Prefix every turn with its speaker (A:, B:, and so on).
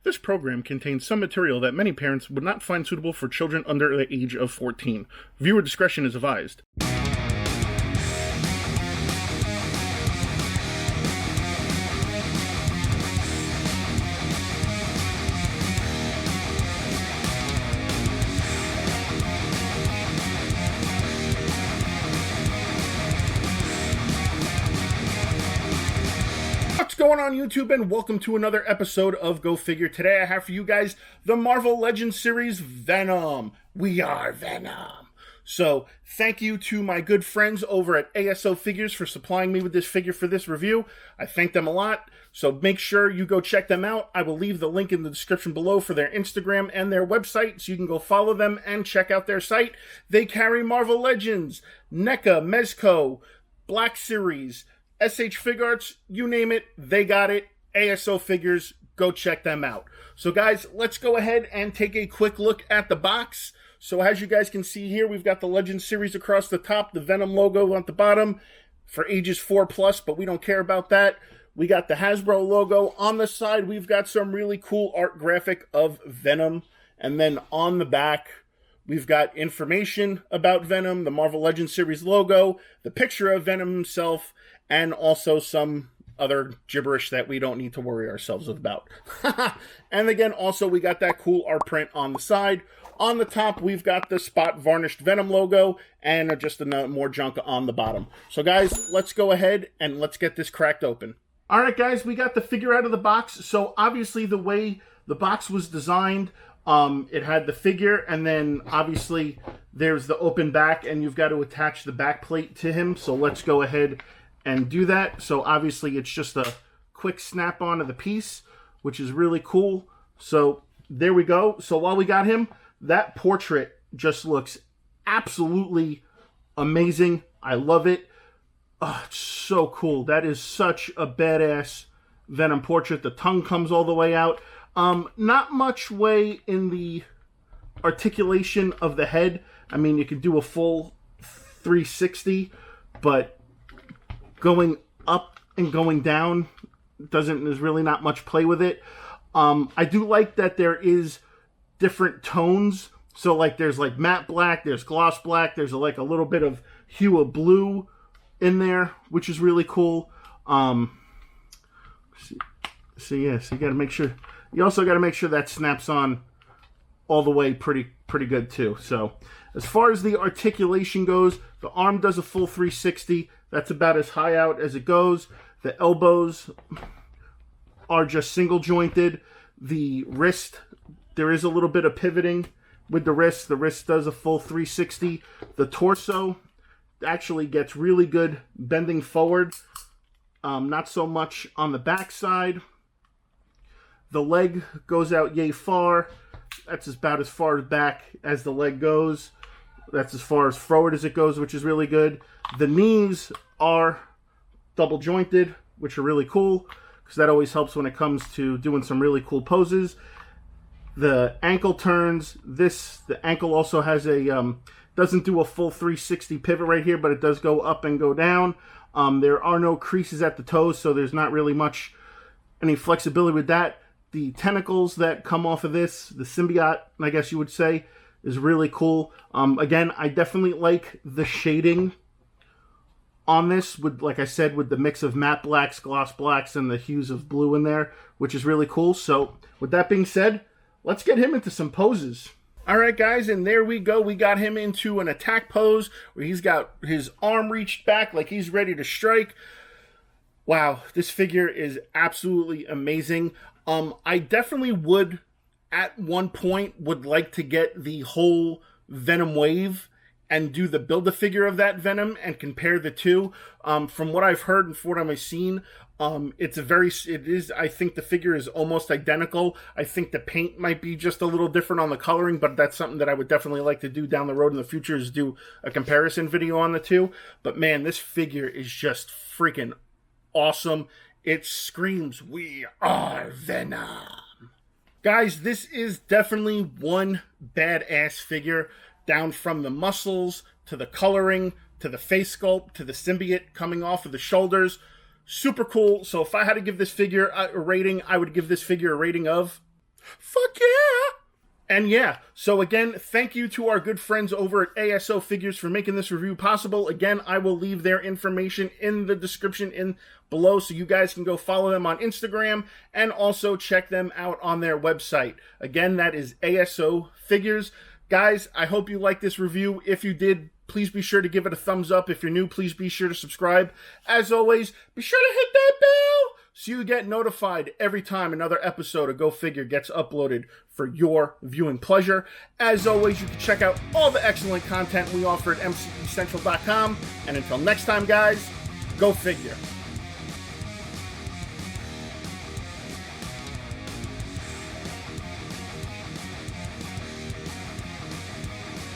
A: This program contains some material that many parents would not find suitable for children under the age of 14. Viewer discretion is advised. What's going on YouTube, and welcome to another episode of Go Figure. Today I have for you guys the Marvel Legends series Venom. We are Venom. So thank you to my good friends over at ASO Figures for supplying me with this figure for this review. I thank them a lot, so make sure you go check them out. I will leave the link in the description below for their Instagram and their website, so you can go follow them and check out their site. They carry Marvel Legends, NECA, Mezco, Black Series, SH Figuarts, you name it, they got it. ASO Figures, go check them out. So guys, let's go ahead and take a quick look at the box. So as you guys can see here, we've got the Legends series across the top, the Venom logo on the bottom for ages 4+, but we don't care about that. We got the Hasbro logo. On the side, we've got some really cool art graphic of Venom. And then on the back, we've got information about Venom, the Marvel Legends series logo, the picture of Venom himself, and also some other gibberish that we don't need to worry ourselves about. And again, also we got that cool art print on the side. On the top, we've got the spot varnished Venom logo and just more junk on the bottom. So guys, let's go ahead and let's get this cracked open. All right, guys, we got the figure out of the box. So obviously the way the box was designed, it had the figure, and then obviously there's the open back, and you've got to attach the back plate to him. So let's go ahead and do that. So obviously it's just a quick snap on of the piece, which is really cool. So there we go. So while we got him, that portrait just looks absolutely amazing. I love it. Oh, it's so cool. That is such a badass Venom portrait. The tongue comes all the way out. Not much way in the articulation of the head. I mean, you could do a full 360, but going up and going down there's really not much play with it. I do like that there is different tones. So like there's like matte black, there's gloss black, there's like a little bit of hue of blue in there, which is really cool. So you got to make sure. You also got to make sure that snaps on all the way pretty good too. So as far as the articulation goes, the arm does a full 360. That's about as high out as it goes. The elbows are just single jointed. The wrist, there is a little bit of pivoting with the wrist. The wrist does a full 360. The torso actually gets really good bending forward. Not so much on the back side. The leg goes out yay far. That's about as far back as the leg goes. That's as far as forward as it goes, which is really good. The knees are double jointed, which are really cool, because that always helps when it comes to doing some really cool poses. The ankle turns. The ankle also has a, doesn't do a full 360 pivot right here, but it does go up and go down. There are no creases at the toes, so there's not really any flexibility with that. The tentacles that come off of this, the symbiote, I guess you would say, is really cool. Again, I definitely like the shading on this, with, like I said, with the mix of matte blacks, gloss blacks, and the hues of blue in there, which is really cool. So with that being said, let's get him into some poses. All right, guys, and there we go. We got him into an attack pose where he's got his arm reached back like he's ready to strike. Wow, this figure is absolutely amazing. I definitely would, at one point, would like to get the whole Venom wave and do the Build-A-Figure of that Venom and compare the two. From what I've heard and from what I've seen, I think the figure is almost identical. I think the paint might be just a little different on the coloring, but that's something that I would definitely like to do down the road in the future, is do a comparison video on the two. But man, this figure is just freaking awesome. It screams, "We are Venom." Guys, this is definitely one badass figure, down from the muscles, to the coloring, to the face sculpt, to the symbiote coming off of the shoulders. Super cool. So if I had to give this figure a rating, I would give this figure a rating of Fuck yeah! And yeah, so again, thank you to our good friends over at ASO Figures for making this review possible. Again, I will leave their information in the description in below so you guys can go follow them on Instagram and also check them out on their website. Again, that is ASO Figures. Guys, I hope you liked this review. If you did, please be sure to give it a thumbs up. If you're new, please be sure to subscribe. As always, be sure to hit that bell so you get notified every time another episode of Go Figure gets uploaded for your viewing pleasure. As always, you can check out all the excellent content we offer at mcepcentral.com. And until next time, guys, go figure.